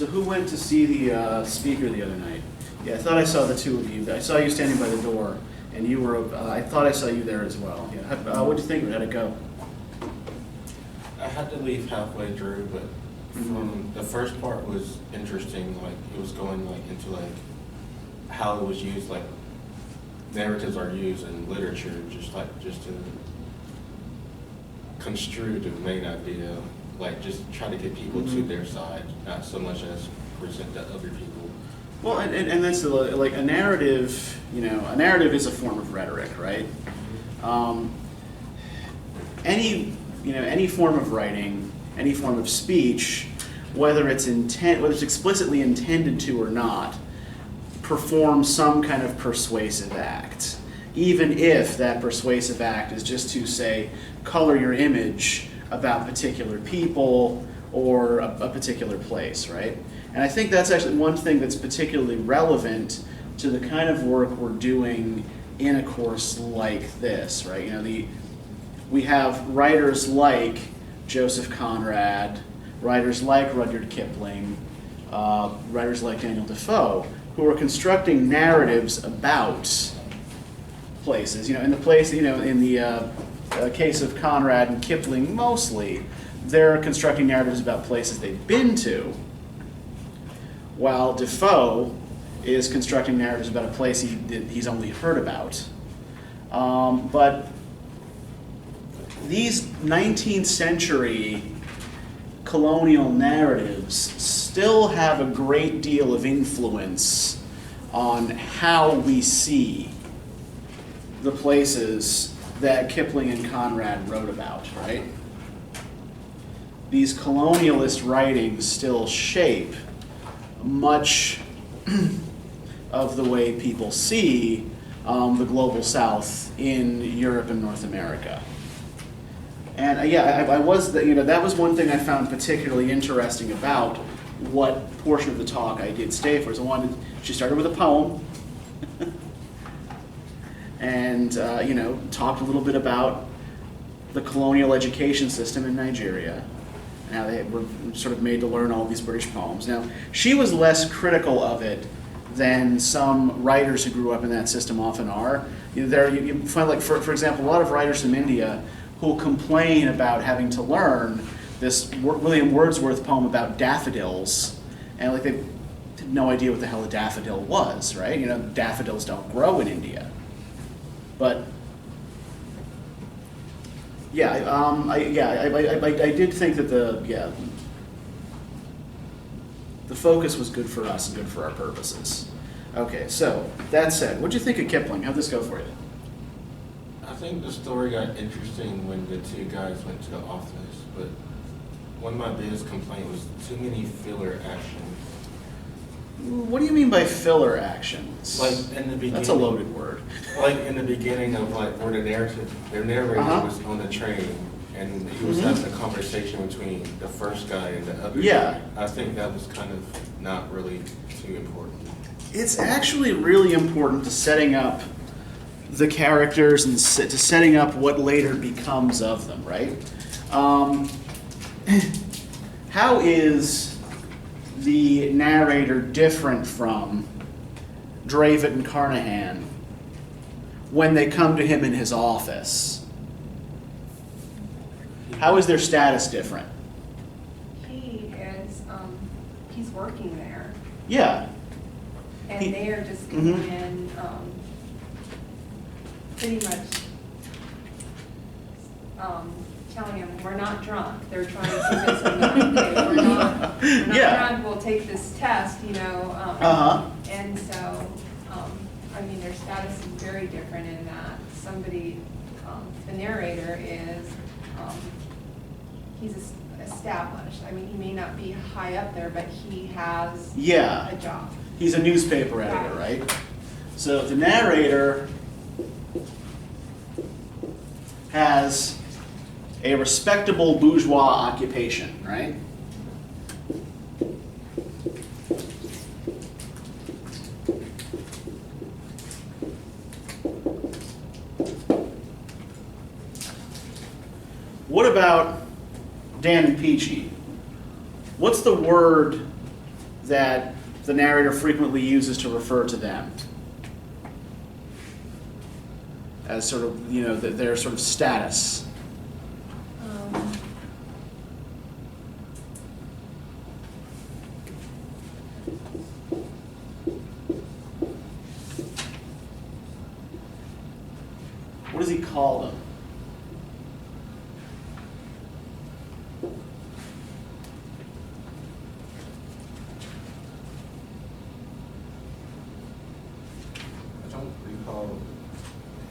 So who went to see the speaker the other night? Yeah, I thought I saw the two of you. I saw you standing by the door, and you were, I thought I saw you there as well. Yeah. What did you think? How'd it go? I had to leave halfway through, but from the first part was interesting. Like, it was going like into like how it was used, like narratives are used in literature, just to construe the main idea, like just try to get people to their side, not so much as present to other people. Well, and that's like a narrative. You know, a narrative is a form of rhetoric, right? Any form of writing, any form of speech, whether it's explicitly intended to or not, perform some kind of persuasive act, even if that persuasive act is just to say, color your image about particular people or a particular place, right? And I think that's actually one thing that's particularly relevant to the kind of work we're doing in a course like this, right? You know, we have writers like Joseph Conrad, writers like Rudyard Kipling, writers like Daniel Defoe, who are constructing narratives about places. You know, in the case of Conrad and Kipling, mostly they're constructing narratives about places they've been to, while Defoe is constructing narratives about a place he's only heard about. But these 19th century colonial narratives still have a great deal of influence on how we see the places that Kipling and Conrad wrote about, right? These colonialist writings still shape much of the way people see the global South in Europe and North America. And that was one thing I found particularly interesting about what portion of the talk I did stay for. So she started with a poem, and talked a little bit about the colonial education system in Nigeria, and how they were sort of made to learn all these British poems. Now, she was less critical of it than some writers who grew up in that system often are. You find, like, for example, a lot of writers from India who'll complain about having to learn this William Wordsworth poem about daffodils, and like they had no idea what the hell a daffodil was, right? You know, daffodils don't grow in India. But I did think that the focus was good for us and good for our purposes. Okay, so that said, what'd you think of Kipling? How'd this go for you? I think the story got interesting when the two guys went to the office, but one of my biggest complaints was too many filler actions. What do you mean by filler actions? Like in the beginning. That's a loaded word. Like in the beginning of like where their narrator was on the train, and he was having a conversation between the first guy and the other guy. I think that was kind of not really too important. It's actually really important to setting up the characters and to setting up what later becomes of them, right? How is the narrator different from Dravet and Carnahan when they come to him in his office? How is their status different? He's working there. Yeah. And they are just coming in pretty much telling him, we're not drunk. They're trying to convince him that we're not drunk, we'll take this test, And so, their status is very different in that somebody, the narrator is, he's established. He may not be high up there, but he has a job. He's a newspaper editor, right? So the narrator has a respectable bourgeois occupation, right? What about Dan and Peachy? What's the word that the narrator frequently uses to refer to them as sort of, their sort of status? What does he call them? I don't recall.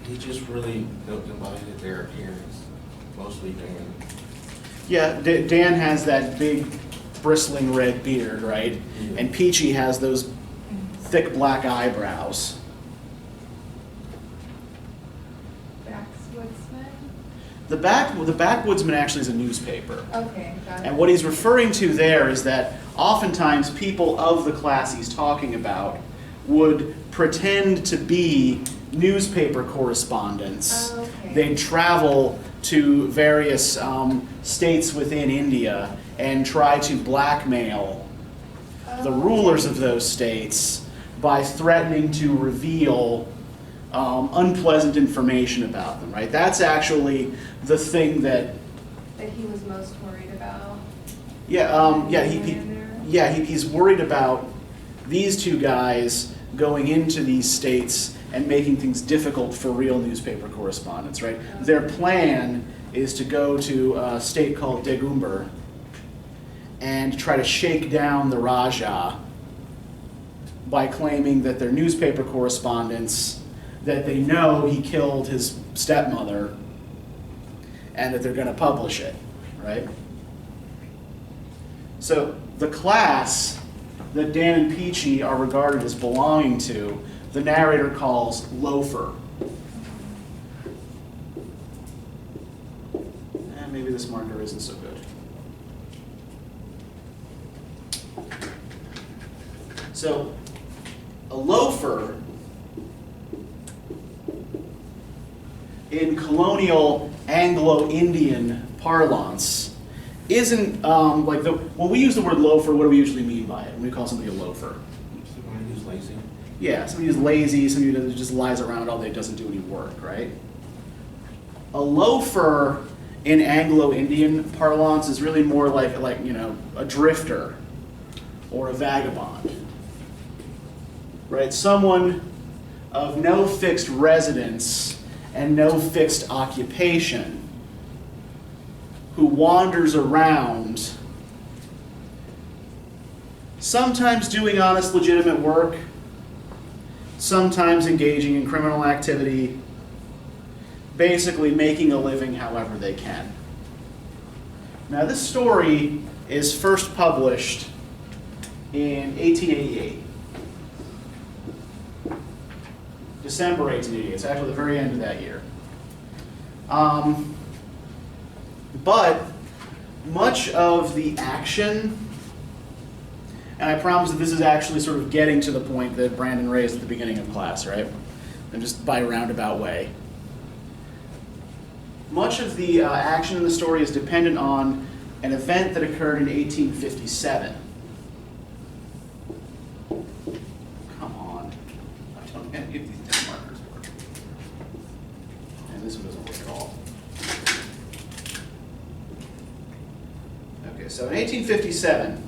He just really built them by their appearance, mostly Dan. Yeah, Dan has that big bristling red beard, right? Yeah. And Peachy has those thick black eyebrows. The Backwoodsman actually is a newspaper. Okay, got it. And what he's referring to there is that oftentimes people of the class he's talking about would pretend to be newspaper correspondents. Oh, okay. They'd travel to various states within India and try to blackmail the rulers of those states by threatening to reveal unpleasant information about them, right? That's actually the thing that he was most worried about. He's worried about these two guys going into these states and making things difficult for real newspaper correspondents, right? Okay. Their plan is to go to a state called Degumber and try to shake down the Raja by claiming that they're newspaper correspondents, that they know he killed his stepmother, and that they're going to publish it, right? So the class that Dan and Peachy are regarded as belonging to, the narrator calls loafer. And maybe this marker isn't so good. So a loafer in colonial Anglo-Indian parlance isn't when we use the word loafer, what do we usually mean by it when we call somebody a loafer? Somebody who's lazy. Yeah, somebody who's lazy, somebody who just lies around all day, doesn't do any work, right? A loafer in Anglo-Indian parlance is really more like a drifter or a vagabond, right? Someone of no fixed residence and no fixed occupation, who wanders around, sometimes doing honest, legitimate work, sometimes engaging in criminal activity, basically making a living however they can. Now, this story is first published in 1888. December 1888. It's actually the very end of that year. But much of the action, and I promise that this is actually sort of getting to the point that Brandon raised at the beginning of class, right? And just by a roundabout way. Much of the action in the story is dependent on an event that occurred in 1857. Come on. I don't have any of these damn markers work. And this one doesn't work at all. Okay, so in 1857,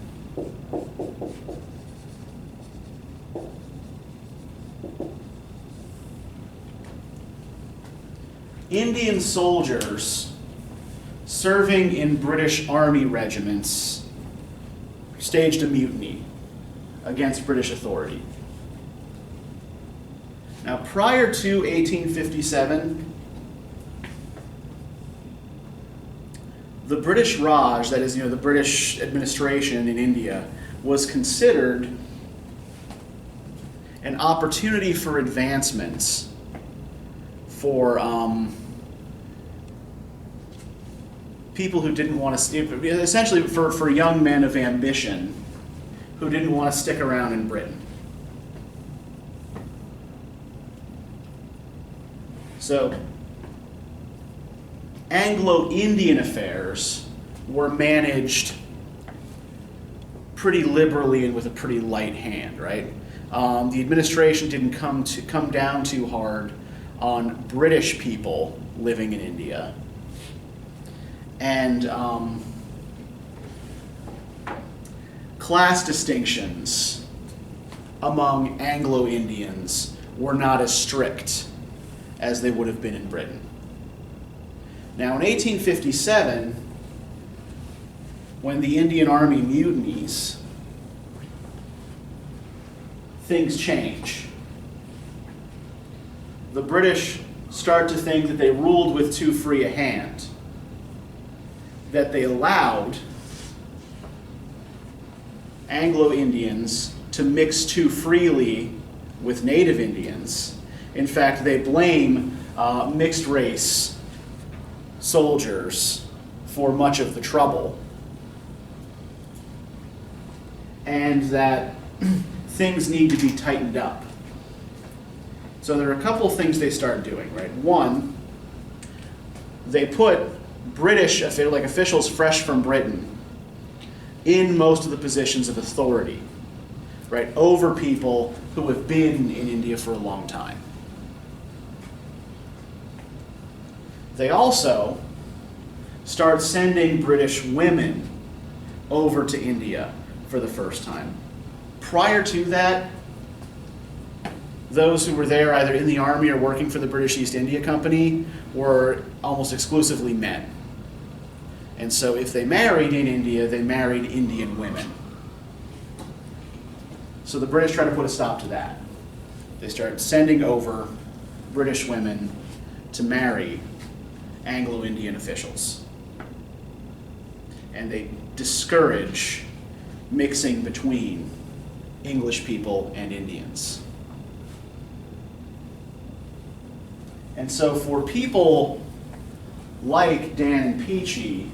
Indian soldiers serving in British Army regiments staged a mutiny against British authority. Now, prior to 1857, the British Raj, that is, the British administration in India, was considered an opportunity for advancements for people who didn't want to, essentially for young men of ambition who didn't want to stick around in Britain. So, Anglo-Indian affairs were managed pretty liberally and with a pretty light hand, right? The administration didn't come down too hard on British people living in India. And class distinctions among Anglo-Indians were not as strict as they would have been in Britain. Now, in 1857, when the Indian Army mutinies, things change. The British start to think that they ruled with too free a hand, that they allowed Anglo-Indians to mix too freely with native Indians. In fact, they blame mixed race soldiers for much of the trouble, and that things need to be tightened up. So there are a couple of things they start doing, right? One, they put British officials fresh from Britain in most of the positions of authority, right, over people who have been in India for a long time. They also start sending British women over to India for the first time. Prior to that, those who were there either in the army or working for the British East India Company were almost exclusively men. And so if they married in India, they married Indian women. So the British try to put a stop to that. They start sending over British women to marry Anglo-Indian officials. And they discourage mixing between English people and Indians. And so for people like Dan and Peachy,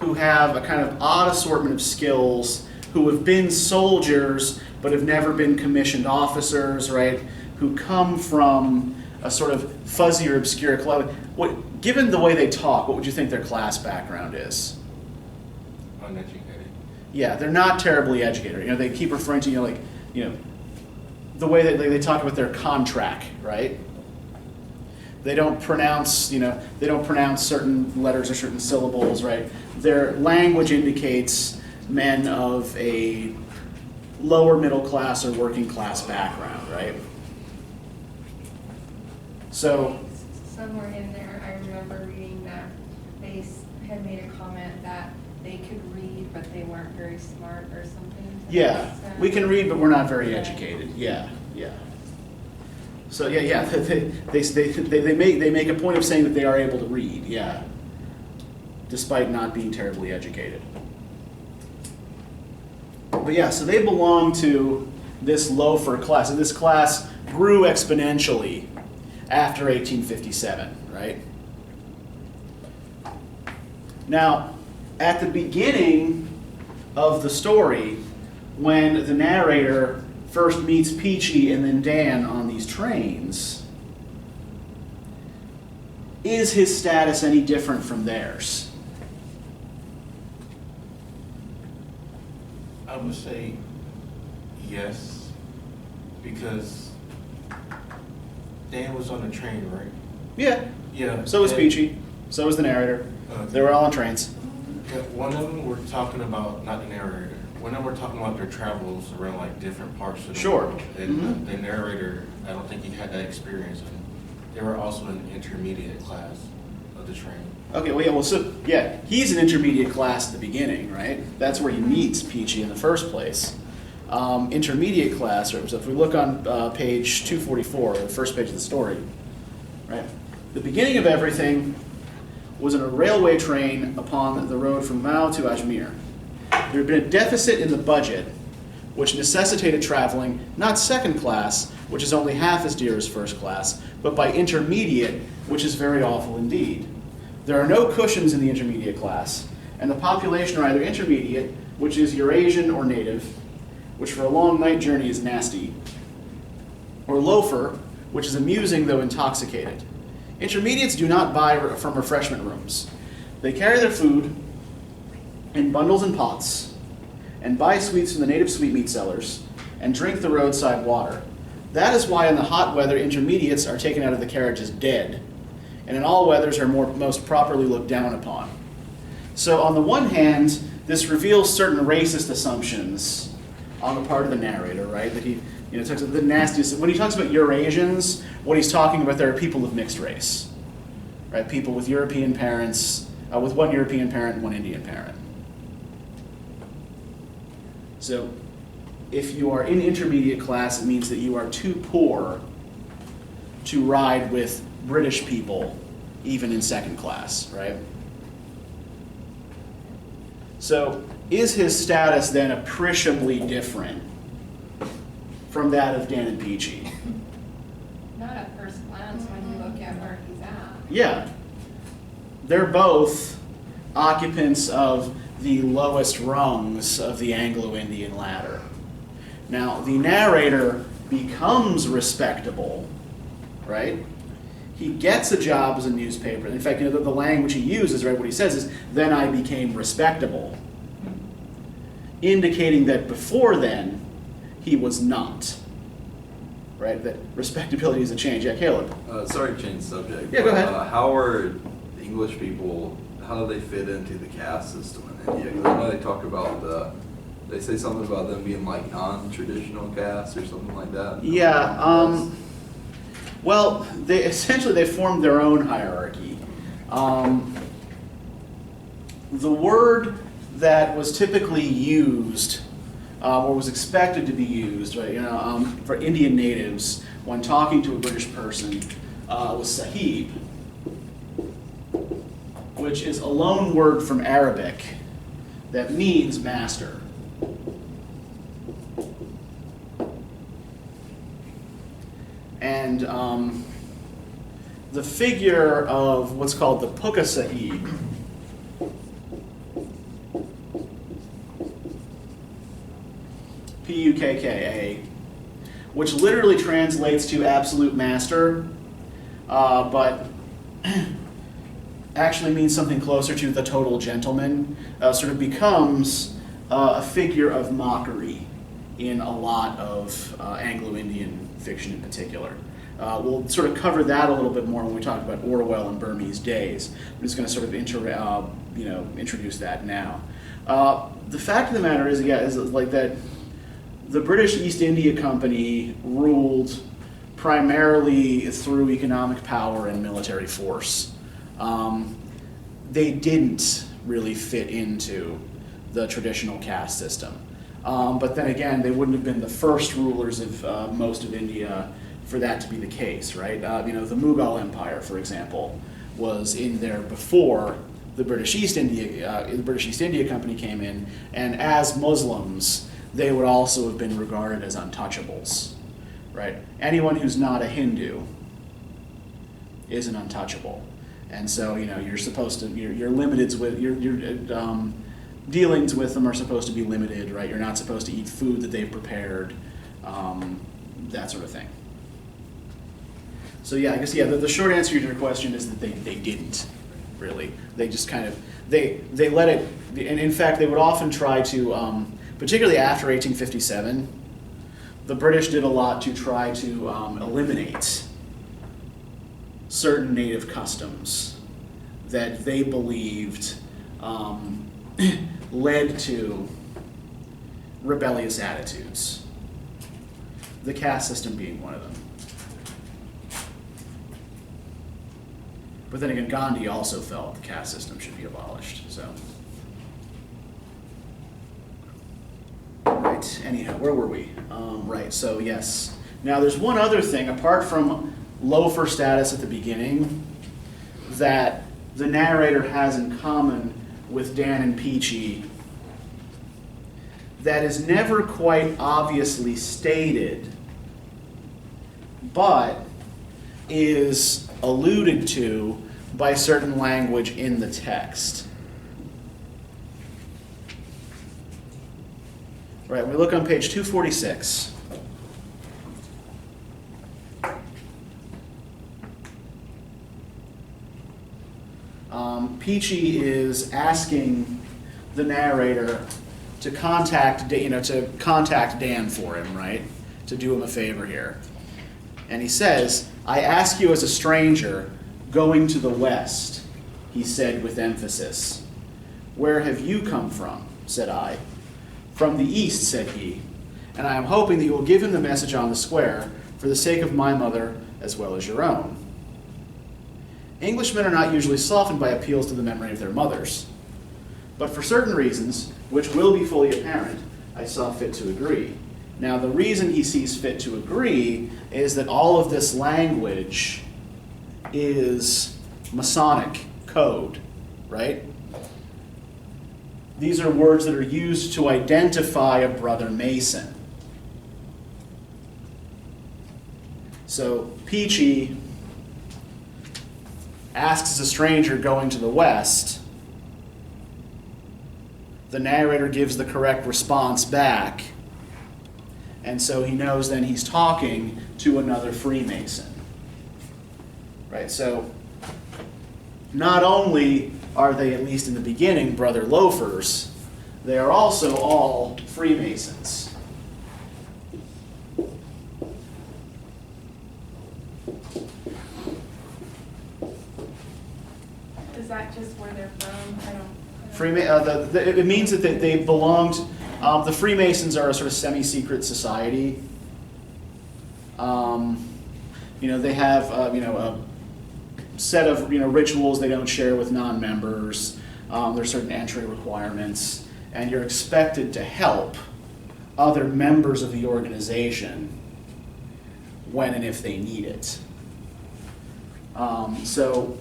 who have a kind of odd assortment of skills, who have been soldiers but have never been commissioned officers, right? Who come from a sort of fuzzy or obscure club. Given the way they talk, what would you think their class background is? Uneducated. Yeah, they're not terribly educated. They keep referring to, the way that they talk about their contract, right? They don't pronounce, certain letters or certain syllables, right? Their language indicates men of a lower middle class or working class background, right? So somewhere in there, I remember reading that they had made a comment that they could read, but they weren't very smart or something. Yeah, we can read, but we're not very educated. Yeah. So yeah, they make a point of saying that they are able to read, yeah, despite not being terribly educated. But yeah, so they belong to this loafer class, and this class grew exponentially after 1857, right? Now, at the beginning of the story, when the narrator first meets Peachy and then Dan on these trains, is his status any different from theirs? I would say yes, because Dan was on the train, right? Yeah. Yeah. So was Peachy. So was the narrator. Okay. They were all on trains. Yeah, one of them were talking about, not the narrator, one of them were talking about their travels around different parts of the world. And the narrator, I don't think he had that experience. And they were also in the intermediate class of the train. Okay, he's an intermediate class at the beginning, right? That's where he meets Peachy in the first place. Intermediate class, right? So if we look on page 244, the first page of the story, right? The beginning of everything was in a railway train upon the road from Mao to Ajmer. There had been a deficit in the budget, which necessitated traveling not second class, which is only half as dear as first class, but by intermediate, which is very awful indeed. There are no cushions in the intermediate class, and the population are either intermediate, which is Eurasian or native, which for a long night journey is nasty, or loafer, which is amusing though intoxicated. Intermediates do not buy from refreshment rooms. They carry their food in bundles and pots, and buy sweets from the native sweetmeat sellers, and drink the roadside water. That is why in the hot weather intermediates are taken out of the carriages dead, and in all weathers are most properly looked down upon. So on the one hand, this reveals certain racist assumptions on the part of the narrator, right? That he talks about the nastiest. When he talks about Eurasians, what he's talking about there are people of mixed race, right? People with European parents, with one European parent and one Indian parent. So if you are in intermediate class, it means that you are too poor to ride with British people, even in second class, right? So is his status then appreciably different from that of Dan and Peachy? Not at first glance when you look at where he's at. Yeah. They're both occupants of the lowest rungs of the Anglo-Indian ladder. Now, the narrator becomes respectable, right? He gets a job as a newspaper. In fact, the language he uses, right, what he says is, then I became respectable, indicating that before then, he was not, right? That respectability is a change. Yeah, Caleb? Sorry to change the subject. Yeah, go ahead. How are English people, how do they fit into the caste system in India? Because I know they talk about they say something about them being like non-traditional caste or something like that. Yeah, well, they formed their own hierarchy. The word that was typically used, or was expected to be used, right, for Indian natives when talking to a British person was sahib, which is a loan word from Arabic that means master. And the figure of what's called the Pukka Sahib, P-U-K-K-A, which literally translates to absolute master, but actually means something closer to the total gentleman, sort of becomes a figure of mockery in a lot of Anglo-Indian fiction in particular. We'll sort of cover that a little bit more when we talk about Orwell and Burmese Days. I'm just going to sort of introduce that now. The fact of the matter is like that the British East India Company ruled primarily through economic power and military force. They didn't really fit into the traditional caste system. But then again, they wouldn't have been the first rulers of most of India for that to be the case, right? The Mughal Empire, for example, was in there before the British East India Company came in, and as Muslims, they would also have been regarded as untouchables, right? Anyone who's not a Hindu is an untouchable, and so you're supposed to your limited with your dealings with them are supposed to be limited, right? You're not supposed to eat food that they've prepared, that sort of thing. So yeah, I guess the short answer to your question is that they didn't really. They just kind of they let it, and in fact they would often try to, particularly after 1857, the British did a lot to try to eliminate certain native customs that they believed led to rebellious attitudes. The caste system being one of them. But then again, Gandhi also felt the caste system should be abolished, so. Right, anyhow, where were we? Right, so yes. Now there's one other thing, apart from loafer status at the beginning, that the narrator has in common with Dan and Peachy that is never quite obviously stated, but is alluded to by certain language in the text. Right, we look on page 246. Peachy is asking the narrator to contact Dan for him, right? To do him a favor here. And he says, "I ask you as a stranger, going to the west," he said with emphasis. "Where have you come from?" said I. "From the east," said he, "and I am hoping that you will give him the message on the square for the sake of my mother as well as your own." Englishmen are not usually softened by appeals to the memory of their mothers. But for certain reasons, which will be fully apparent, I saw fit to agree. Now, the reason he sees fit to agree is that all of this language is Masonic Code, right? These are words that are used to identify a brother Mason. So, Peachy asks a stranger going to the west. The narrator gives the correct response back. And so he knows then he's talking to another Freemason. Right? So not only are they, at least in the beginning, brother loafers, they are also all Freemasons. Is that just where they're from? It means that they belonged. The Freemasons are a sort of semi-secret society. They have a set of rituals they don't share with non-members. There's certain entry requirements, and you're expected to help other members of the organization when and if they need it. So,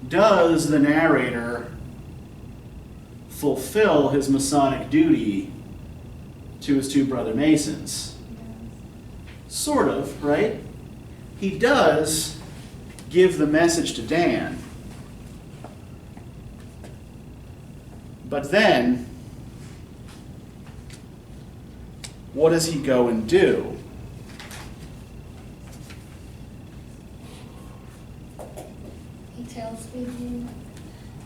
does the narrator fulfill his Masonic duty to his two brother Masons? Sort of, right? He does give the message to Dan. But then, what does he go and do? He tells people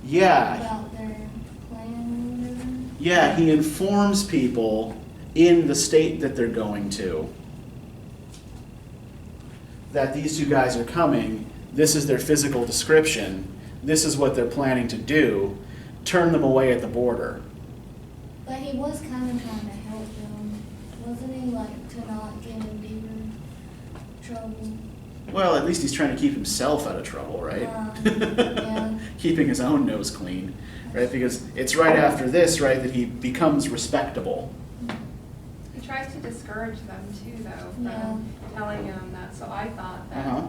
Yeah. about their plan or whatever. Yeah, he informs people in the state that they're going to that these two guys are coming, this is their physical description, this is what they're planning to do, turn them away at the border. But he was kind of trying to help them, wasn't he? Like, to not get in deeper trouble. Well, at least he's trying to keep himself out of trouble, right? Yeah. Keeping his own nose clean, right? Because it's right after this, right, that he becomes respectable. He tries to discourage them too, though, Yeah. from telling them that. So I thought that Uh-huh.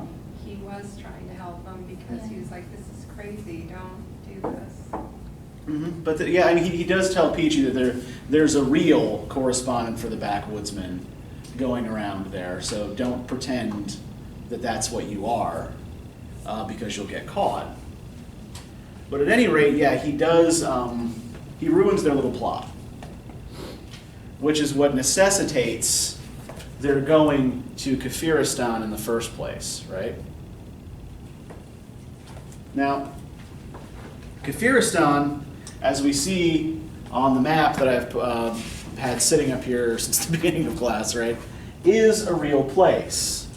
he was trying to help them because he was like, "This is crazy. Don't do this." Mm-hmm. But he does tell Peachy that there's a real correspondent for the backwoodsman going around there. So don't pretend that that's what you are, because you'll get caught. But at any rate, he does. He ruins their little plot, which is what necessitates their going to Kafiristan in the first place, right? Now, Kafiristan, as we see on the map that I've had sitting up here since the beginning of class, right, is a real place.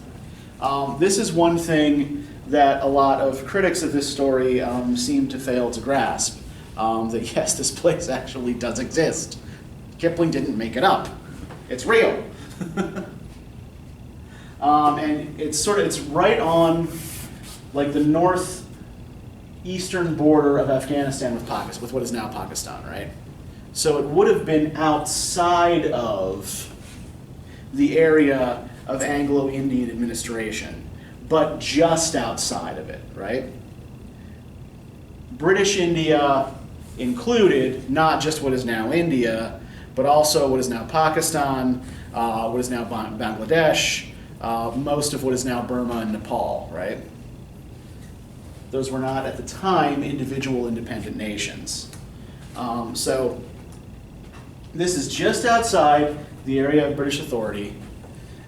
This is one thing that a lot of critics of this story seem to fail to grasp, that yes, this place actually does exist. Kipling didn't make it up. It's real. And it's right on like the northeastern border of Afghanistan with what is now Pakistan, right? So it would have been outside of the area of Anglo-Indian administration, but just outside of it, right? British India included not just what is now India, but also what is now Pakistan, what is now Bangladesh, most of what is now Burma and Nepal, right? Those were not, at the time, individual independent nations. So this is just outside the area of British authority,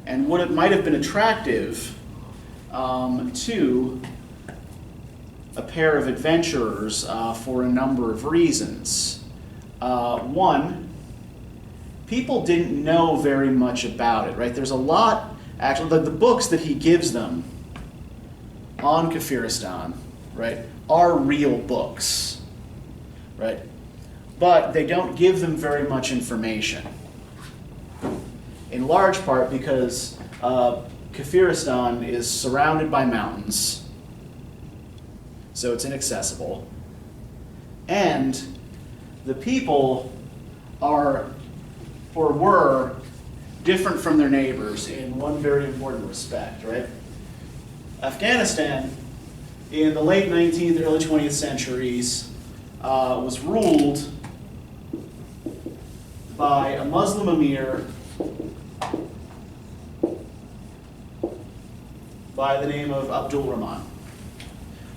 and what it might have been attractive to a pair of adventurers for a number of reasons. One, people didn't know very much about it, right? There's a lot, actually, the books that he gives them on Kafiristan, right, are real books, right? But they don't give them very much information. In large part because Kafiristan is surrounded by mountains, so it's inaccessible. And the people are, or were, different from their neighbors in one very important respect, right? Afghanistan, in the late 19th, early 20th centuries, was ruled by a Muslim emir by the name of Abdul Rahman.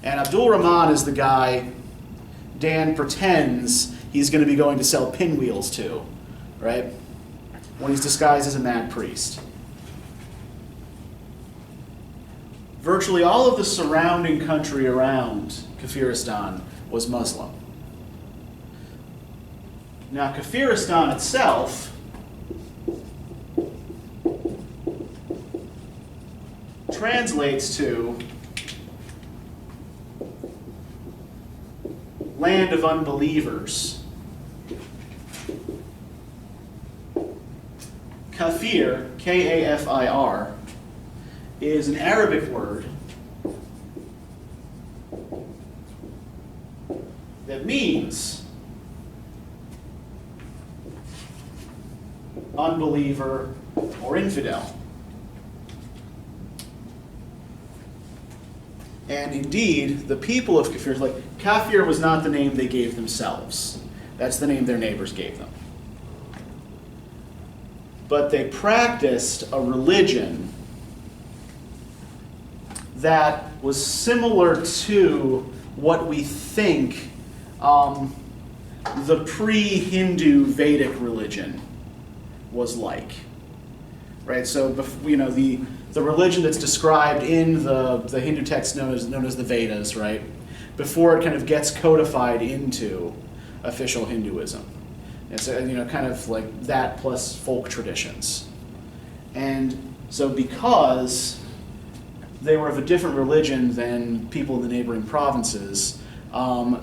And Abdul Rahman is the guy Dan pretends he's going to be going to sell pinwheels to, right? When he's disguised as a mad priest. Virtually all of the surrounding country around Kafiristan was Muslim. Now, Kafiristan itself translates to land of unbelievers. Kafir, K-A-F-I-R, is an Arabic word that means unbeliever or infidel. And indeed, the people of Kafir, like, Kafir was not the name they gave themselves. That's the name their neighbors gave them. But they practiced a religion that was similar to what we think the pre-Hindu Vedic religion was like. Right? So, you know, the religion that's described in the Hindu text known as the Vedas, right? Before it kind of gets codified into official Hinduism. And so, you know, kind of like that plus folk traditions. And so because they were of a different religion than people in the neighboring provinces,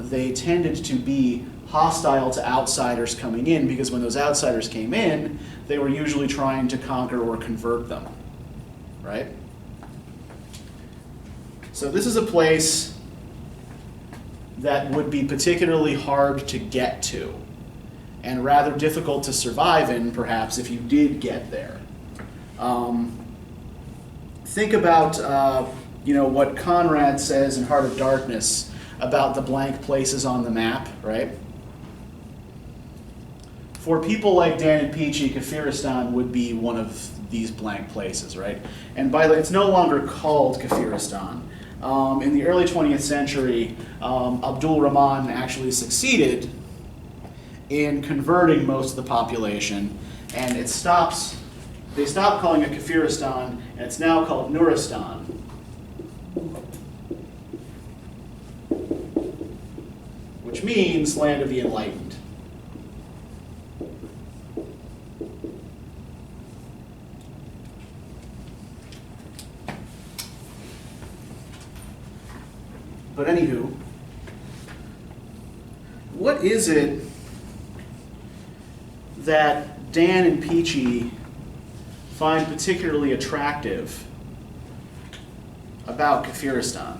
they tended to be hostile to outsiders coming in, because when those outsiders came in, they were usually trying to conquer or convert them, right? So this is a place that would be particularly hard to get to, and rather difficult to survive in, perhaps, if you did get there. Think about you know, what Conrad says in Heart of Darkness about the blank places on the map, right? For people like Dan and Peachy, Kafiristan would be one of these blank places, right? And by the way, it's no longer called Kafiristan. In the early 20th century, Abdul Rahman actually succeeded in converting most of the population, and they stopped calling it Kafiristan, and it's now called Nuristan. Which means land of the enlightened. But anywho, what is it that Dan and Peachy find particularly attractive about Kafiristan,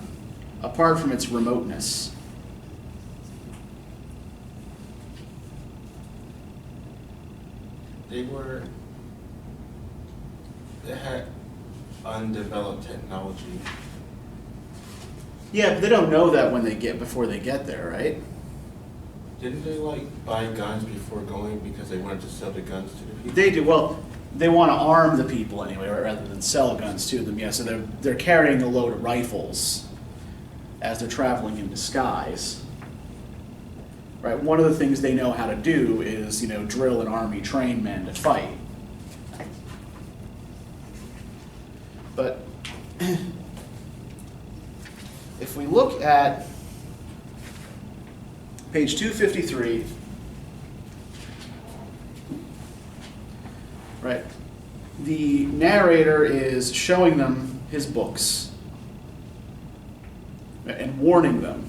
apart from its remoteness? They had undeveloped technology. Yeah, but they don't know that before they get there, right? Didn't they like buy guns before going because they wanted to sell the guns to the people? They do. Well, they want to arm the people anyway, rather than sell guns to them. Yeah, so they're carrying a load of rifles as they're traveling in disguise. Right. One of the things they know how to do is, you know, drill an army, train men to fight. But if we look at page 253 right? The narrator is showing them his books and warning them.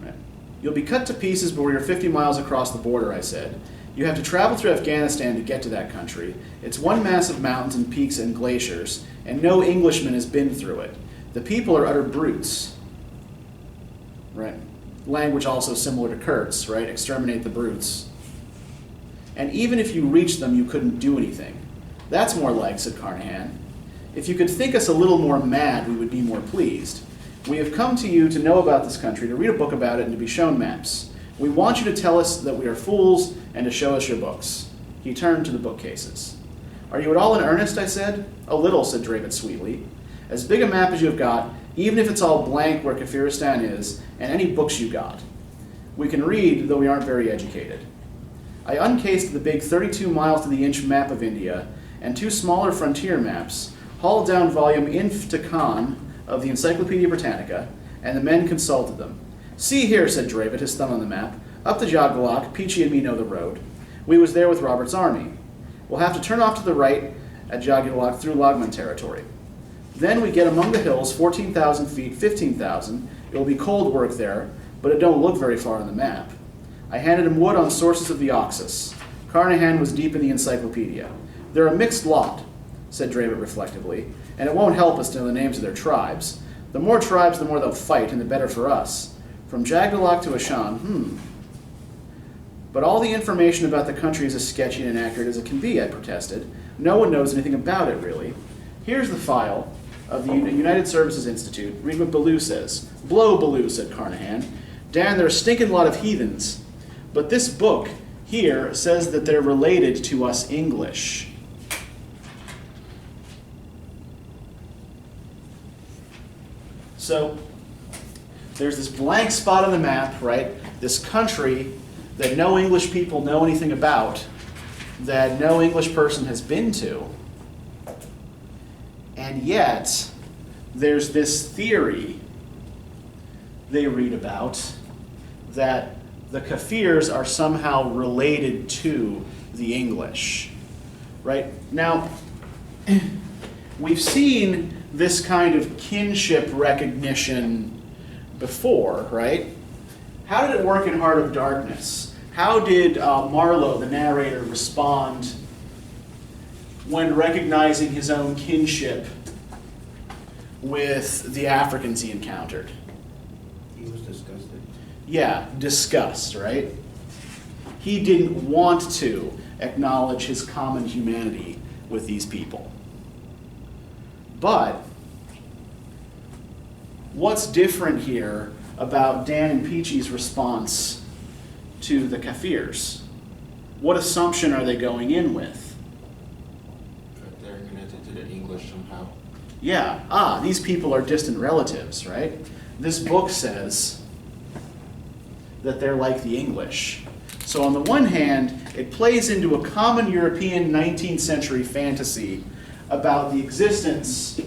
Right? You'll be cut to pieces before you're 50 miles across the border, I said. You have to travel through Afghanistan to get to that country. It's one mass of mountains and peaks and glaciers, and no Englishman has been through it. The people are utter brutes. Right? Language also similar to Kurt's, right? Exterminate the brutes. And even if you reached them, you couldn't do anything. That's more like, said Carnahan. If you could think us a little more mad, we would be more pleased. We have come to you to know about this country, to read a book about it, and to be shown maps. We want you to tell us that we are fools and to show us your books. He turned to the bookcases. Are you at all in earnest, I said. A little, said Dravet sweetly. As big a map as you have got, even if it's all blank where Kafiristan is, and any books you got. We can read, though we aren't very educated. I uncased the big 32 miles to the inch map of India and 2 smaller frontier maps, hauled down volume Inf to Khan of the Encyclopedia Britannica, and the men consulted them. See here, said Dravet, his thumb on the map. Up to Jagdalak, Peachy and me know the road. We was there with Robert's army. We'll have to turn off to the right at Jagdalak through Lagman territory. Then we get among the hills, 14,000 feet, 15,000. It will be cold work there, but it don't look very far on the map. I handed him wood on sources of the Oxus. Carnahan was deep in the encyclopedia. They're a mixed lot, said Dravet reflectively, and it won't help us to know the names of their tribes. The more tribes, the more they'll fight, and the better for us. From Jagdalak to Ashan, But all the information about the country is as sketchy and inaccurate as it can be, I protested. No one knows anything about it, really. Here's the file of the United Services Institute. Read what Ballou says. Blow, Ballou, said Carnahan. Dan, they're a stinking lot of heathens. But this book here says that they're related to us English. So there's this blank spot on the map, right? This country that no English people know anything about, that no English person has been to. And yet, there's this theory they read about that the Kafirs are somehow related to the English, right? Now, we've seen this kind of kinship recognition before, right? How did it work in Heart of Darkness? How did Marlowe, the narrator, respond when recognizing his own kinship with the Africans he encountered? He was disgusted. Yeah, disgust, right? He didn't want to acknowledge his common humanity with these people. But what's different here about Dan and Peachy's response to the Kafirs? What assumption are they going in with? That they're connected to the English somehow. Yeah, these people are distant relatives, right? This book says that they're like the English. So on the one hand, it plays into a common European 19th century fantasy about the existence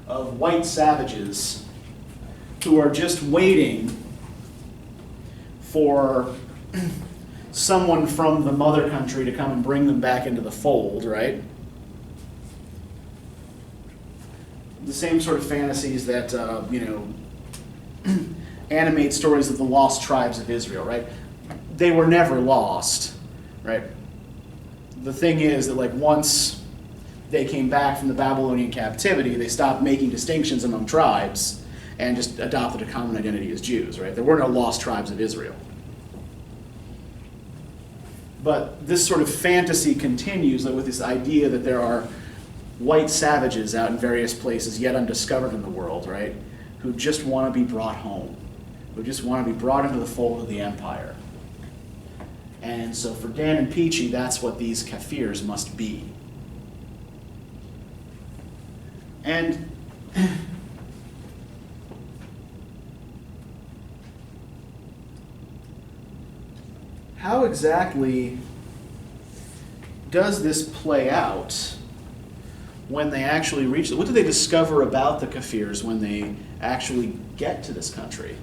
of white savages who are just waiting for someone from the mother country to come and bring them back into the fold, right? The same sort of fantasies that, animate stories of the lost tribes of Israel, right? They were never lost, right? The thing is that, like, once they came back from the Babylonian captivity, they stopped making distinctions among tribes and just adopted a common identity as Jews, right? There were no lost tribes of Israel. But this sort of fantasy continues with this idea that there are white savages out in various places yet undiscovered in the world, right? Who just want to be brought home, who just want to be brought into the fold of the empire. And so for Dan and Peachy, that's what these Kafirs must be. And how exactly does this play out when they actually reach it? What do they discover about the Kafirs when they actually get to this country?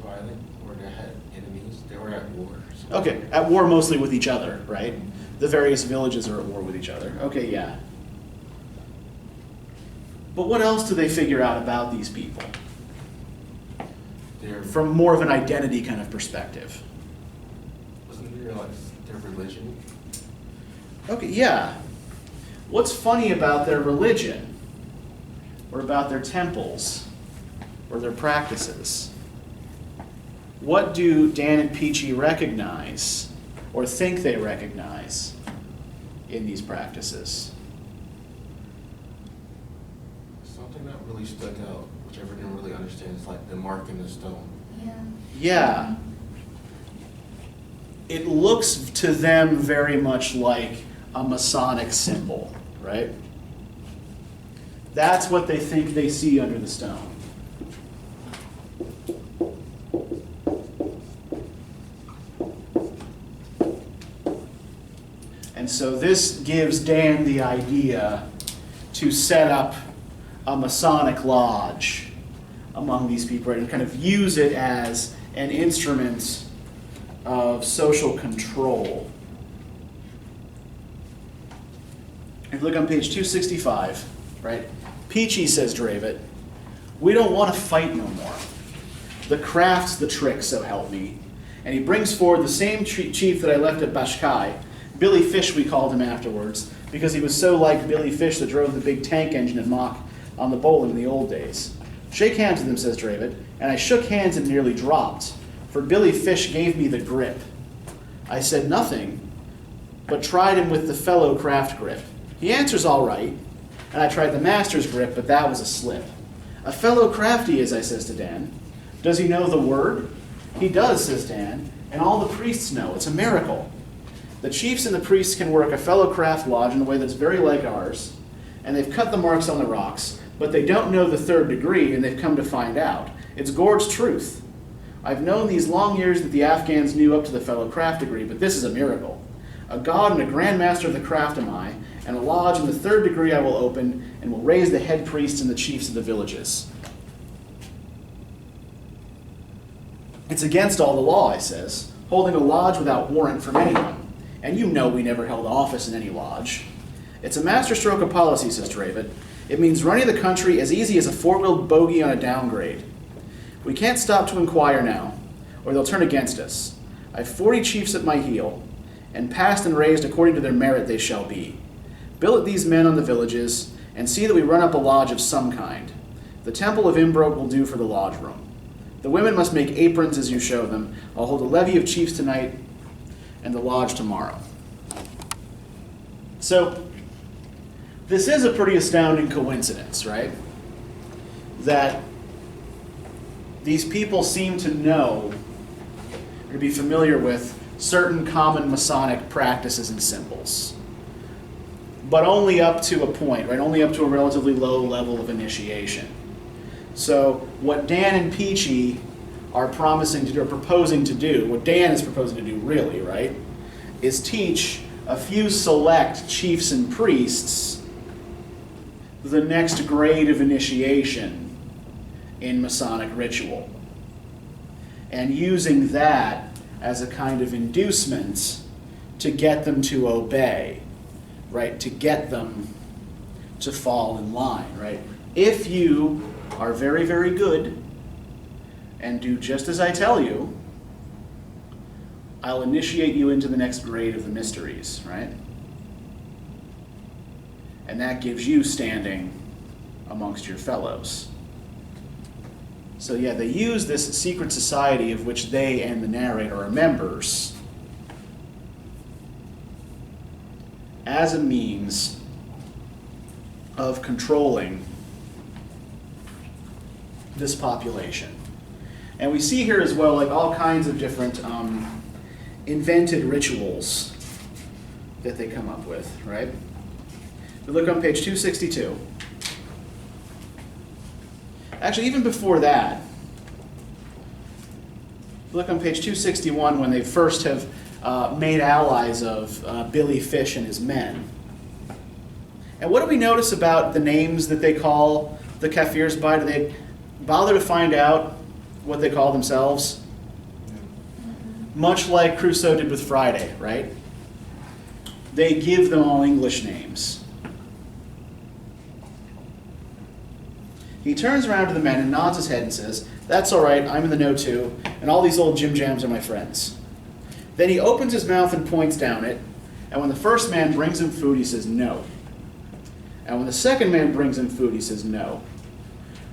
violent, or they had enemies. They were at war. So. Okay, at war mostly with each other, right? The various villages are at war with each other. Okay, yeah. But what else do they figure out about these people? From more of an identity kind of perspective. Wasn't there like their religion? Okay, yeah. What's funny about their religion? Or about their temples? Or their practices? What do Dan and Peachy recognize, or think they recognize, in these practices? Something that really stuck out, which I didn't really understand, is like the mark in the stone. Yeah. Yeah. It looks to them very much like a Masonic symbol, right? That's what they think they see under the stone. And so this gives Dan the idea to set up a Masonic lodge among these people, right, and kind of use it as an instrument of social control. If you look on page 265, right, Peachy says Dravet, "We don't want to fight no more. The craft's the trick, so help me." And he brings forward the same chief that I left at Bashkai, Billy Fish we called him afterwards, because he was so like Billy Fish that drove the big tank engine at Mach on the bowling in the old days. "Shake hands with him," says Dravet, and I shook hands and nearly dropped, for Billy Fish gave me the grip. I said nothing, but tried him with the fellow craft grip. He answers all right, and I tried the master's grip, but that was a slip. "A fellow craft he is," I says to Dan. "Does he know the word?" "He does," says Dan, "and all the priests know. It's a miracle. The chiefs and the priests can work a fellow craft lodge in a way that's very like ours, and they've cut the marks on the rocks, but they don't know the third degree, and they've come to find out. It's Gord's truth. I've known these long years that the Afghans knew up to the fellow craft degree, but this is a miracle. A god and a grand master of the craft am I, and a lodge in the third degree I will open, and will raise the head priests and the chiefs of the villages." "It's against all the law," I says, "holding a lodge without warrant from anyone. And you know we never held office in any lodge." "It's a masterstroke of policy," says Dravet. "It means running the country as easy as a four-wheeled bogey on a downgrade. We can't stop to inquire now, or they'll turn against us. I've 40 chiefs at my heel, and passed and raised according to their merit they shall be. Billet these men on the villages, and see that we run up a lodge of some kind. The temple of Imbroke will do for the lodge room. The women must make aprons as you show them. I'll hold a levee of chiefs tonight, and the lodge tomorrow." So, this is a pretty astounding coincidence, right? That these people seem to know, or to be familiar with, certain common Masonic practices and symbols. But only up to a point, right? Only up to a relatively low level of initiation. So, what Dan and Peachy are promising to do, or proposing to do, what Dan is proposing to do really, right, is teach a few select chiefs and priests the next grade of initiation in Masonic ritual. And using that as a kind of inducement to get them to obey, right, to get them to fall in line, right? If you are very, very good and do just as I tell you, I'll initiate you into the next grade of the mysteries, right? And that gives you standing amongst your fellows. So yeah, they use this secret society of which they and the narrator are members as a means of controlling this population. And we see here as well, like, all kinds of different invented rituals that they come up with, right? We look on page 262. Actually, even before that, look on page 261 when they first have made allies of Billy Fish and his men. And what do we notice about the names that they call the Kafirs by? Do they bother to find out what they call themselves? Much like Crusoe did with Friday, right? They give them all English names. He turns around to the men and nods his head and says, "That's all right, I'm in the know too, and all these old Jim Jams are my friends." Then he opens his mouth and points down it, and when the first man brings him food, he says no. And when the second man brings him food, he says no.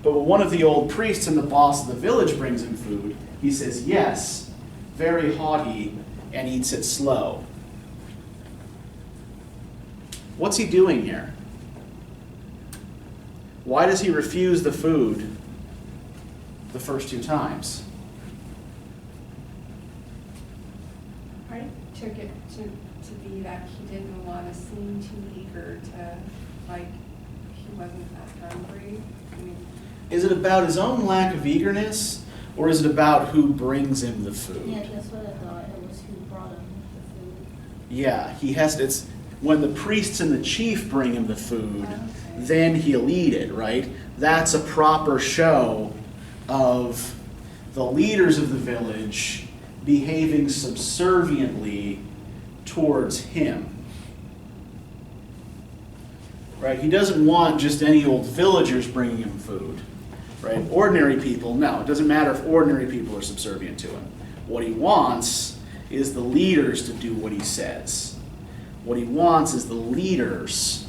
But when one of the old priests and the boss of the village brings him food, he says yes, very haughty, and eats it slow. What's he doing here? Why does he refuse the food the first two times? I took it to be that he didn't want to seem too eager to, like, he wasn't that hungry. I mean, Is it about his own lack of eagerness, or is it about who brings him the food? Yeah, that's what I thought. It was who brought him the food. Yeah, he has. It's when the priests and the chief bring him the food, Okay. then he'll eat it. Right? That's a proper show of the leaders of the village behaving subserviently towards him. Right? He doesn't want just any old villagers bringing him food. Right? Ordinary people, no. It doesn't matter if ordinary people are subservient to him. What he wants is the leaders to do what he says. What he wants is the leaders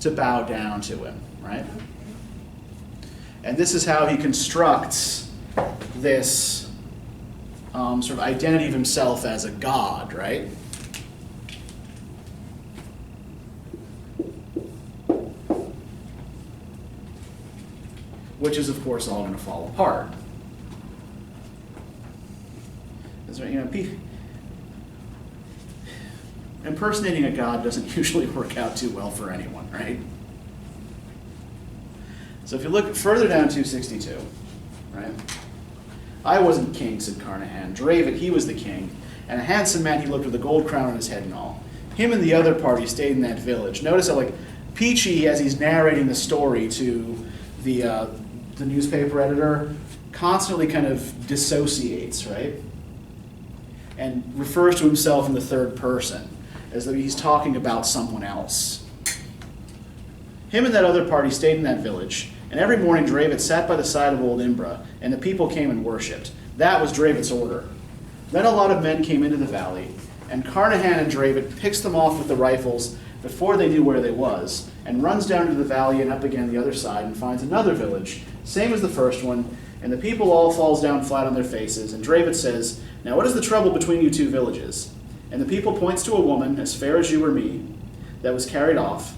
to bow down to him, right? And this is how he constructs this sort of identity of himself as a god, right? Which is, of course, all going to fall apart. Impersonating a god doesn't usually work out too well for anyone, right? So if you look further down 262, right? "I wasn't king," said Carnahan. "Draven, he was the king, and a handsome man he looked with a gold crown on his head and all. Him and the other party stayed in that village." Notice how, like, Peachy, as he's narrating the story to the newspaper editor, constantly kind of dissociates, right? And refers to himself in the third person, as though he's talking about someone else. "Him and that other party stayed in that village, and every morning Dravet sat by the side of old Imbra, and the people came and worshipped. That was Dravet's order. Then a lot of men came into the valley, and Carnahan and Dravet picks them off with the rifles before they knew where they was, and runs down into the valley and up again the other side, and finds another village, same as the first one, and the people all falls down flat on their faces, and Dravet says, 'Now what is the trouble between you two villages?' And the people points to a woman, as fair as you or me, that was carried off,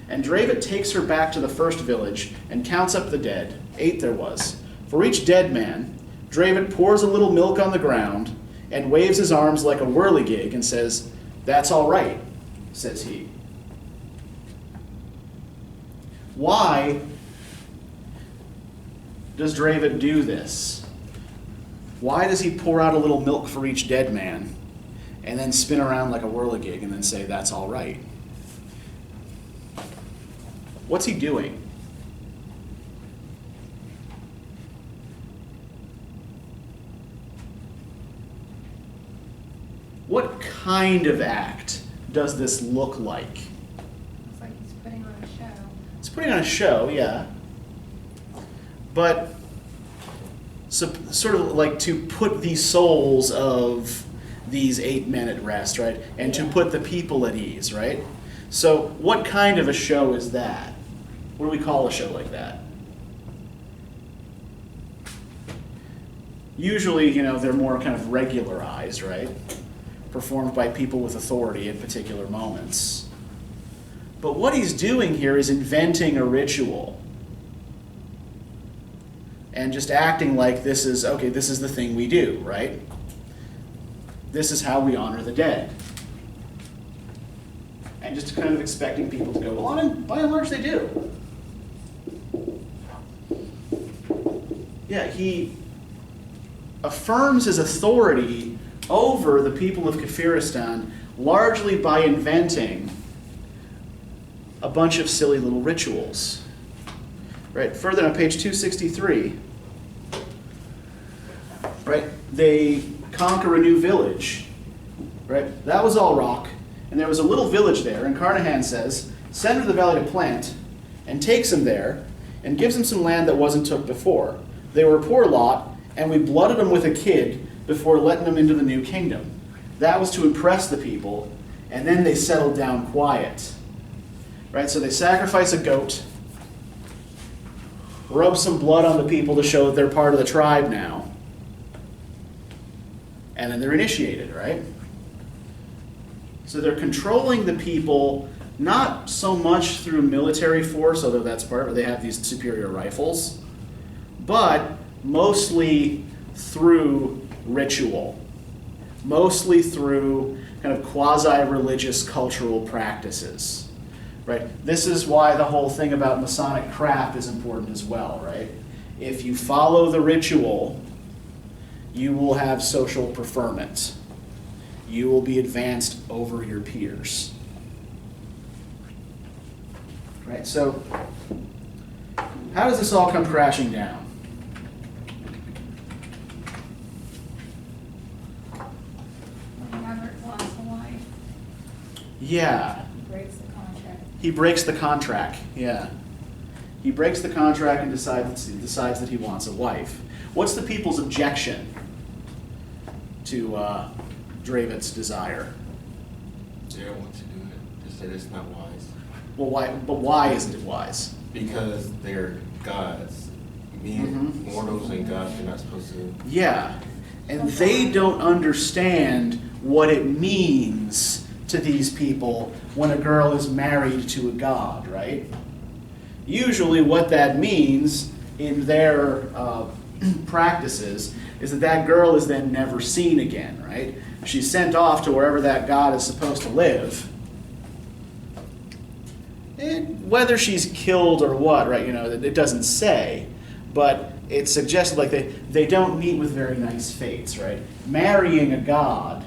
and Dravet takes her back to the first village, and counts up the dead, 8 there was. For each dead man, Dravet pours a little milk on the ground, and waves his arms like a whirligig, and says, 'That's all right,' says he." Why does Dravet do this? Why does he pour out a little milk for each dead man and then spin around like a whirligig and then say, "That's all right"? What's he doing? What kind of act does this look like? it's like he's putting on a show. It's putting on a show, yeah. But so, sort of like to put the souls of these 8 men at rest, right? And to put the people at ease, right? So what kind of a show is that? What do we call a show like that? Usually, they're more kind of regularized, right? Performed by people with authority at particular moments. But what he's doing here is inventing a ritual. And just acting like this is the thing we do, right? This is how we honor the dead. And just kind of expecting people to go, well, and by and large they do. Yeah, he affirms his authority over the people of Kafiristan largely by inventing a bunch of silly little rituals. Right, further on page 263, right? They conquer a new village, right? That was all rock. And there was a little village there, and Carnahan says, send to the valley to plant, and takes him there, and gives him some land that wasn't took before. They were a poor lot, and we blooded them with a kid before letting them into the new kingdom. That was to impress the people, and then they settled down quiet. Right, so they sacrifice a goat, rub some blood on the people to show that they're part of the tribe now, and then they're initiated, right? So they're controlling the people not so much through military force, although that's part of it, they have these superior rifles, but mostly through ritual, mostly through kind of quasi-religious cultural practices. Right? This is why the whole thing about Masonic craft is important as well, right? If you follow the ritual, you will have social preferment. You will be advanced over your peers. Right? So, how does this all come crashing down? Robert lost a wife. Yeah. Breaks the contract. He breaks the contract, yeah. He breaks the contract and decides that he wants a wife. What's the people's objection to Dravid's desire? They don't want to do it. They said it's not wise. Well, why? But why isn't it wise? Because they're gods. Mortals and gods are not supposed to. Yeah, and they don't understand what it means to these people when a girl is married to a god, right? Usually what that means in their practices is that that girl is then never seen again, right? She's sent off to wherever that god is supposed to live. And whether she's killed or what, right, you know, it doesn't say, but it's suggested like they don't meet with very nice fates, right? Marrying a god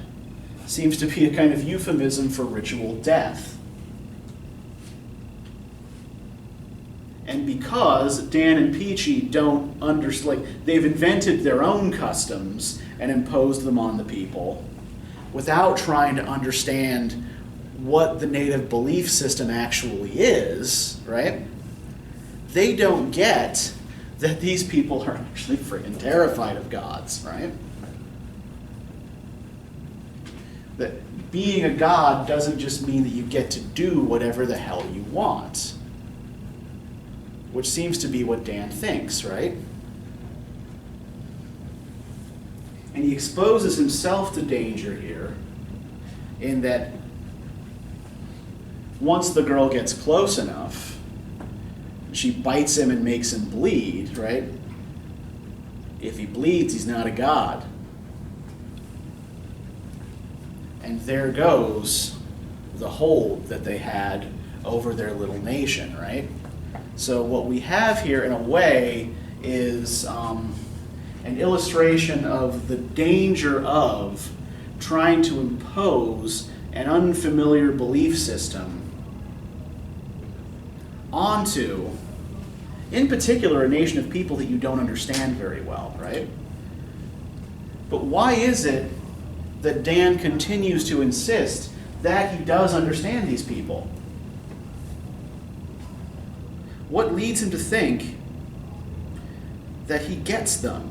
seems to be a kind of euphemism for ritual death. And because Dan and Peachy don't understand, like, they've invented their own customs and imposed them on the people without trying to understand what the native belief system actually is, right? They don't get that these people are actually freaking terrified of gods, right? That being a god doesn't just mean that you get to do whatever the hell you want, which seems to be what Dan thinks, right? And he exposes himself to danger here in that once the girl gets close enough, she bites him and makes him bleed, right? If he bleeds, he's not a god. And there goes the hold that they had over their little nation, right? So what we have here, in a way, is an illustration of the danger of trying to impose an unfamiliar belief system onto, in particular, a nation of people that you don't understand very well, right? But why is it that Dan continues to insist that he does understand these people? What leads him to think that he gets them,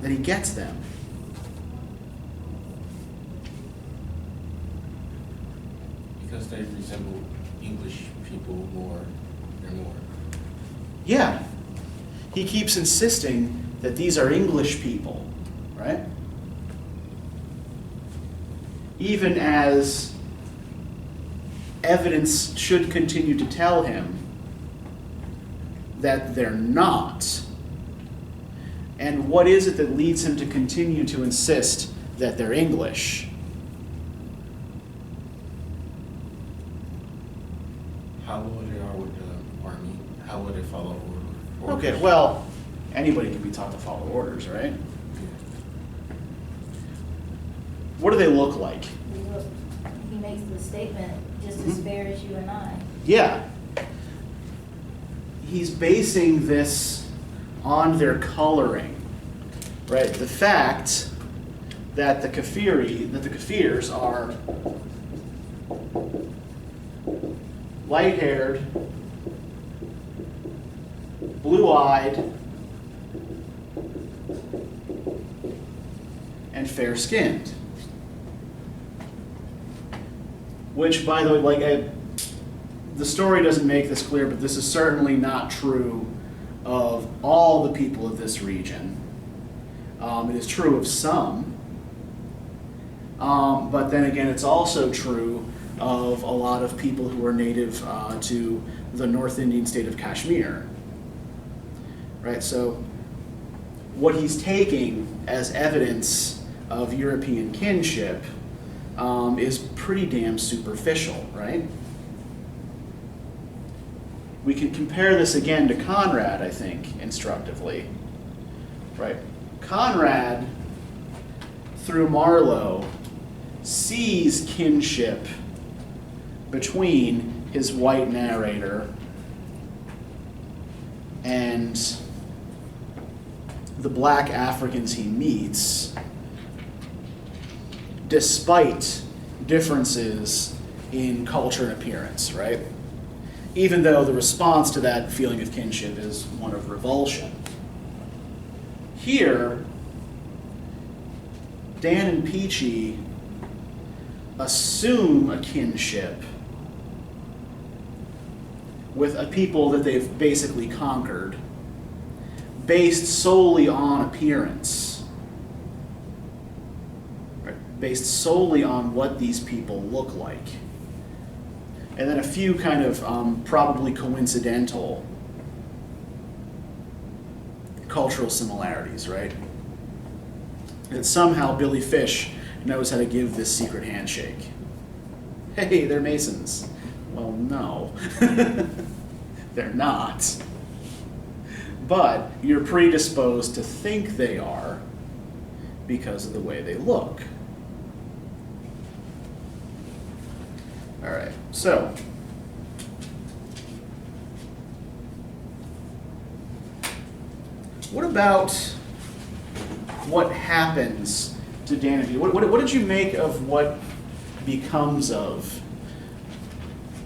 Because they resemble English people more and more. Yeah. He keeps insisting that these are English people, right? Even as evidence should continue to tell him that they're not. And what is it that leads him to continue to insist that they're English? How loyal they are with the army? How would they follow orders? Okay, well, anybody can be taught to follow orders, right? What do they look like? He makes the statement just as fair as you and I. Yeah. He's basing this on their coloring, right? The fact that the Kafirs are light-haired, blue-eyed, and fair-skinned. Which, by the way, the story doesn't make this clear, but this is certainly not true of all the people of this region. It is true of some, but then again, it's also true of a lot of people who are native to the North Indian state of Kashmir. Right, so what he's taking as evidence of European kinship is pretty damn superficial, right? We can compare this again to Conrad, I think, instructively. Right? Conrad, through Marlowe, sees kinship between his white narrator and the black Africans he meets, despite differences in culture and appearance, right? Even though the response to that feeling of kinship is one of revulsion. Here, Dan and Peachy assume a kinship with a people that they've basically conquered, based solely on appearance, right? Based solely on what these people look like. And then a few kind of probably coincidental cultural similarities, right? That somehow Billy Fish knows how to give this secret handshake. Hey, they're Masons. Well, no. They're not. But you're predisposed to think they are because of the way they look. All right, so what about what happens to Dan and Peachy? What did you make of what becomes of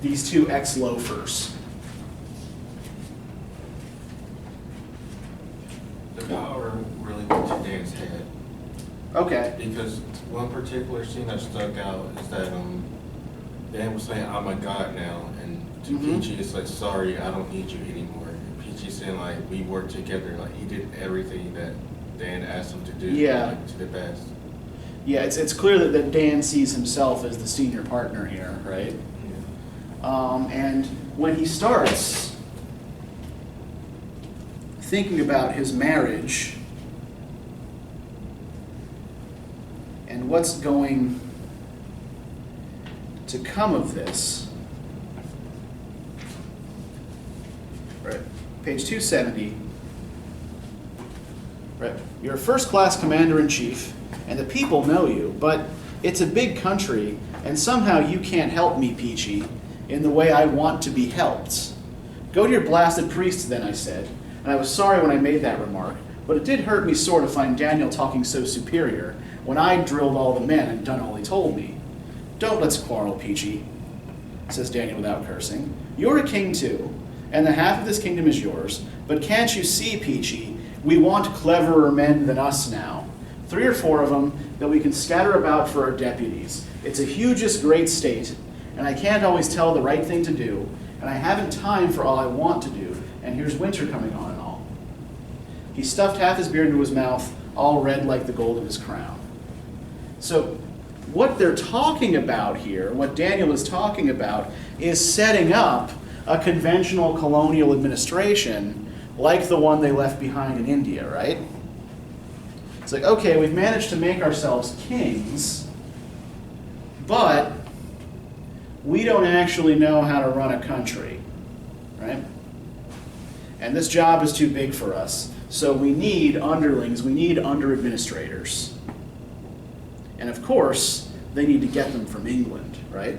these two ex-loafers? The power really went to Dan's head. Okay. Because one particular scene that stuck out is that Dan was saying, "I'm a god now," and to Peachy, it's like, "Sorry, I don't need you anymore." And Peachy's saying, like, "We work together." Like, he did everything that Dan asked him to do, like, to the best. Yeah, it's clear that Dan sees himself as the senior partner here, right? Yeah. And when he starts thinking about his marriage and what's going to come of this, right, page 270, right, you're a first-class commander-in-chief, and the people know you, but it's a big country, and somehow you can't help me, Peachy, in the way I want to be helped. Go to your blasted priests, then, I said, and I was sorry when I made that remark, but it did hurt me sore to find Daniel talking so superior when I drilled all the men and done all he told me. Don't let's quarrel, Peachy, says Daniel without cursing. You're a king too, and the half of this kingdom is yours, but can't you see, Peachy, we want cleverer men than us now. 3 or 4 of them that we can scatter about for our deputies. It's a hugest great state, and I can't always tell the right thing to do, and I haven't time for all I want to do, and here's winter coming on and all. He stuffed half his beard into his mouth, all red like the gold of his crown. So what they're talking about here, what Daniel is talking about, is setting up a conventional colonial administration like the one they left behind in India, right? It's like, okay, we've managed to make ourselves kings, but we don't actually know how to run a country, right? And this job is too big for us. So we need underlings, we need under-administrators. And of course, they need to get them from England, right?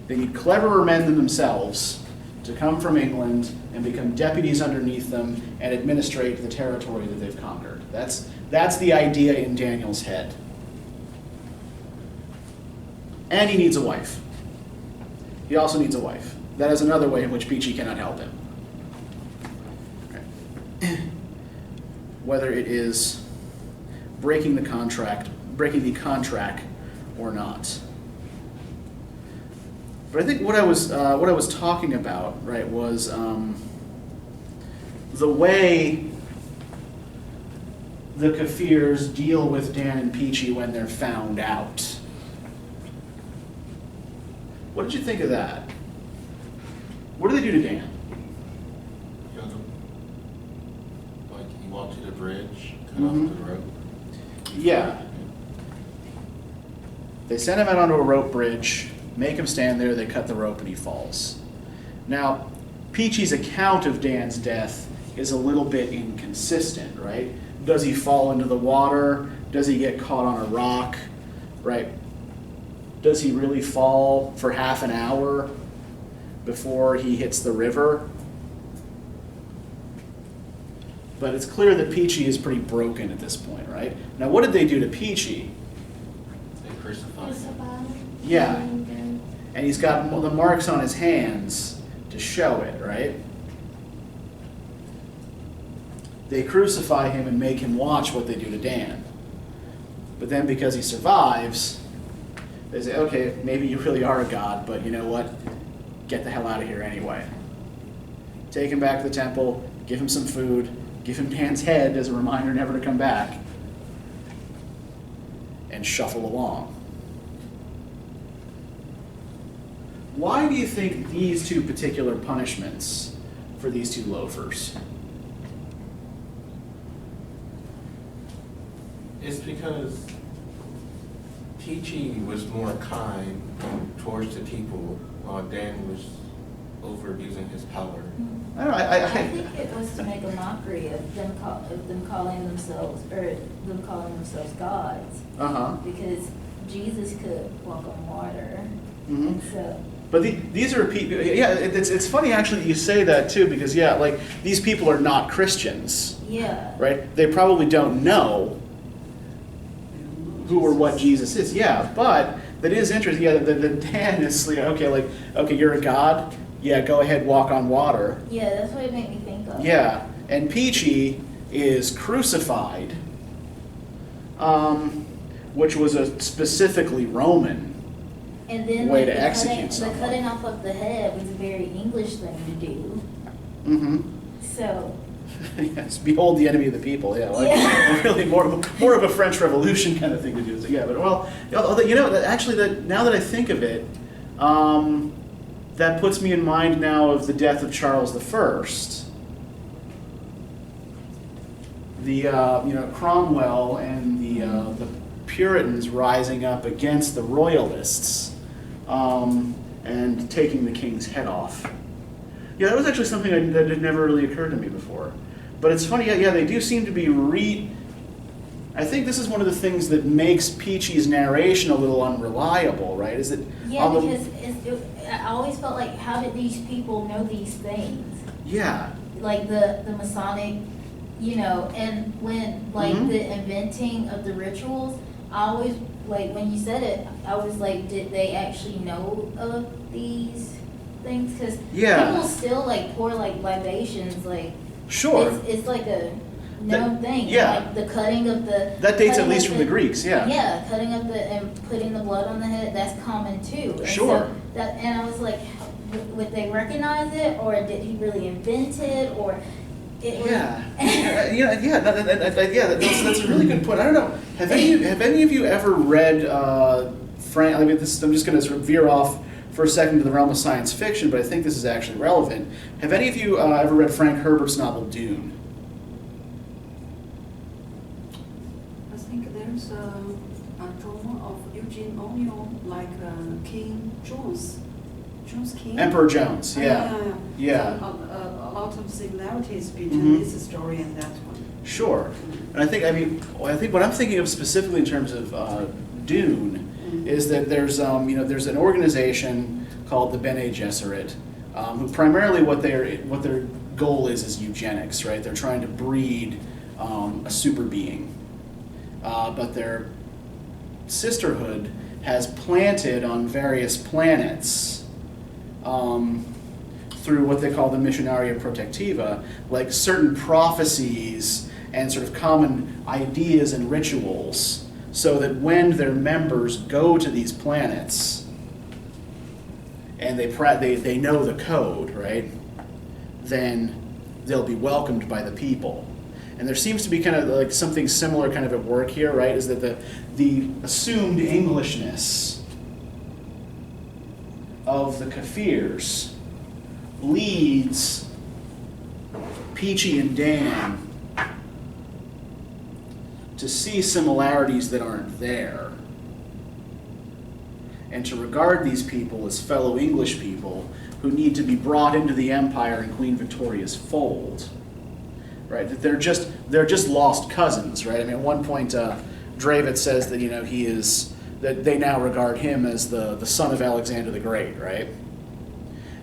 They need cleverer men than themselves to to come from England and become deputies underneath them and administrate the territory that they've conquered. That's the idea in Daniel's head. And he needs a wife. He also needs a wife. That is another way in which Peachy cannot help him. Okay. Whether it is breaking the contract or not. But I think what I was talking about, right, was the way the Kaffirs deal with Dan and Peachy when they're found out. What did you think of that? What do they do to Dan? Killed him. Like, he walked to the bridge, cut off the rope. Yeah. They send him out onto a rope bridge, make him stand there, they cut the rope, and he falls. Now, Peachy's account of Dan's death is a little bit inconsistent, right? Does he fall into the water? Does he get caught on a rock? Right? Does he really fall for half an hour before he hits the river? But it's clear that Peachy is pretty broken at this point, right? Now, what did they do to Peachy? They crucified him. Yeah. And he's got the marks on his hands to show it, right? They crucify him and make him watch what they do to Dan. But then because he survives, they say, okay, maybe you really are a god, but you know what? Get the hell out of here anyway. Take him back to the temple, give him some food, give him Dan's head as a reminder never to come back, and shuffle along. Why do you think these two particular punishments for these two loafers? It's because Peachy was more kind towards the people, while Dan was over-abusing his power. I don't know, I think it was to make a mockery of them calling themselves gods. Uh-huh. Because Jesus could walk on water. Mhm. And so But these are people, yeah, it's funny actually that you say that too, because yeah, like these people are not Christians, yeah. right? They probably don't know who or what Jesus is, yeah, but that is interesting, yeah, the Dan is, okay, you're a god, yeah, go ahead, walk on water. Yeah, that's what it made me think of. Yeah, and Peachy is crucified, which was a specifically Roman And then way like, to execute the someone. cutting off of the head was a very English thing to do. Mm-hmm. So Yes, behold the enemy of the people. Yeah, like Yeah. really more of a French Revolution kind of thing to do. So, yeah, but well, you know, actually, now that I think of it, that puts me in mind now of the death of Charles I. The Cromwell and the Puritans rising up against the Royalists and taking the king's head off. Yeah, that was actually something that had never really occurred to me before. But it's funny, yeah, they do seem to be I think this is one of the things that makes Peachy's narration a little unreliable, right? Is that yeah, because I always felt like, how did these people know these things? Yeah. Like the Masonic, and when like the inventing of the rituals, I always like when you said it, I was like, did they actually know of these things? Because people still like pour like libations, like sure, it's like a known thing. Yeah, like the cutting of the that dates at least from the Greeks. Yeah. Yeah, cutting up and putting the blood on the head, that's common too. And sure. So and I was like, would they recognize it, or did he really invent it, or? That's a really good point. I don't know. Have any of you ever read Frank? I mean, I'm just going to sort of veer off for a second to the realm of science fiction, but I think this is actually relevant. Have any of you ever read Frank Herbert's novel Dune? I think there's a drama of Eugene O'Neill, like King Jones King. Emperor Jones. Yeah. Yeah. So, a lot of similarities between this story and that one. Sure. And I think what I'm thinking of specifically in terms of Dune is that there's an organization called the Bene Gesserit who primarily what their goal is eugenics, right? They're trying to breed a super being, but their sisterhood has planted on various planets through what they call the Missionaria Protectiva, like certain prophecies and sort of common ideas and rituals, so that when their members go to these planets and they know the code, right, then they'll be welcomed by the people. And there seems to be kind of like something similar kind of at work here, right, is that the assumed Englishness of the Kafirs leads Peachy and Dan to see similarities that aren't there, and to regard these people as fellow English people who need to be brought into the empire in Queen Victoria's fold, right? That they're just lost cousins, right? I mean, at one point, Dravid says that that they now regard him as the son of Alexander the Great, right?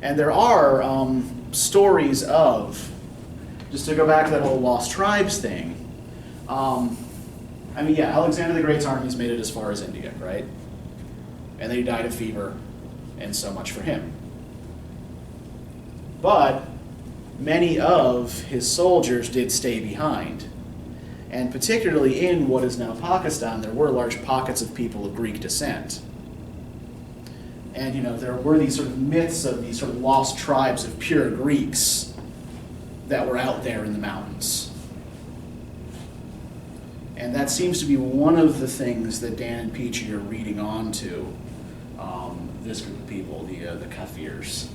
And there are stories of, just to go back to that whole lost tribes thing. I mean, yeah, Alexander the Great's armies made it as far as India, right? And then he died of fever, and so much for him. But many of his soldiers did stay behind. And particularly in what is now Pakistan, there were large pockets of people of Greek descent. And there were these sort of myths of these sort of lost tribes of pure Greeks that were out there in the mountains. And that seems to be one of the things that Dan and Peachy are reading on to this group of people, the Kafirs.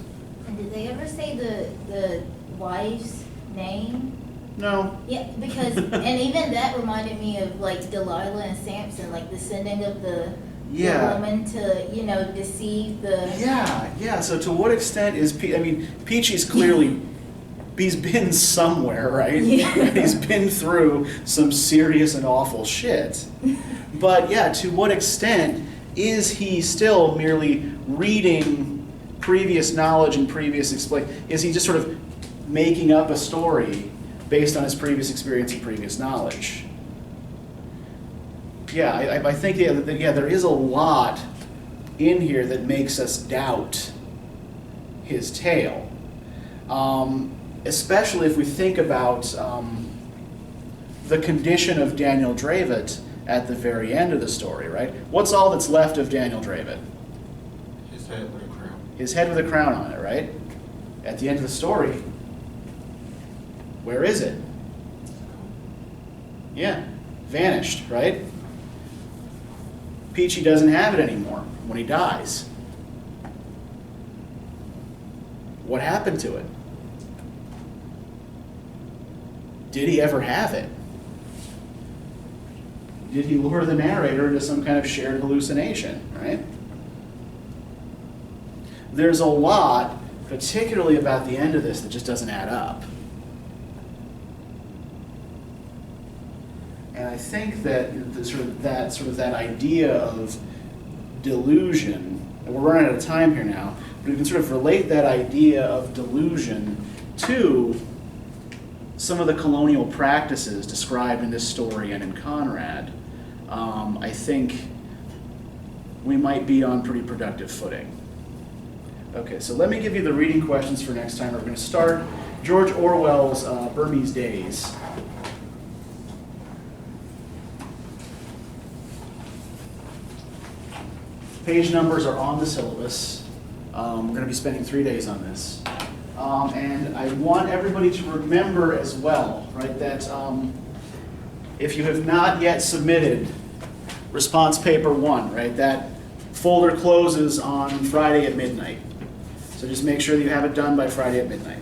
And did they ever say the wife's name? No. Yeah, because, and even that reminded me of like Delilah and Samson, like the sending of the woman to, deceive the... Yeah. So to what extent is, Peachy's clearly, he's been somewhere, right? Yeah. He's been through some serious and awful shit. But yeah, to what extent is he still merely reading previous knowledge and previous is he just sort of making up a story based on his previous experience and previous knowledge? Yeah, I think there is a lot in here that makes us doubt his tale, especially if we think about the condition of Daniel Dravid at the very end of the story, right? What's all that's left of Daniel Dravid? His head with a crown. His head with a crown on it, right? At the end of the story, where is it? Yeah, vanished, right? Peachy doesn't have it anymore when he dies. What happened to it? Did he ever have it? Did he lure the narrator into some kind of shared hallucination, right? There's a lot, particularly about the end of this, that just doesn't add up. And I think that that idea of delusion, and we're running out of time here now, but we can sort of relate that idea of delusion to some of the colonial practices described in this story and in Conrad. I think we might be on pretty productive footing. Okay, so let me give you the reading questions for next time. We're going to start George Orwell's Burmese Days. Page numbers are on the syllabus. We're going to be spending 3 days on this. And I want everybody to remember as well, right, that if you have not yet submitted response paper 1, right, that folder closes on Friday at midnight. So just make sure that you have it done by Friday at midnight.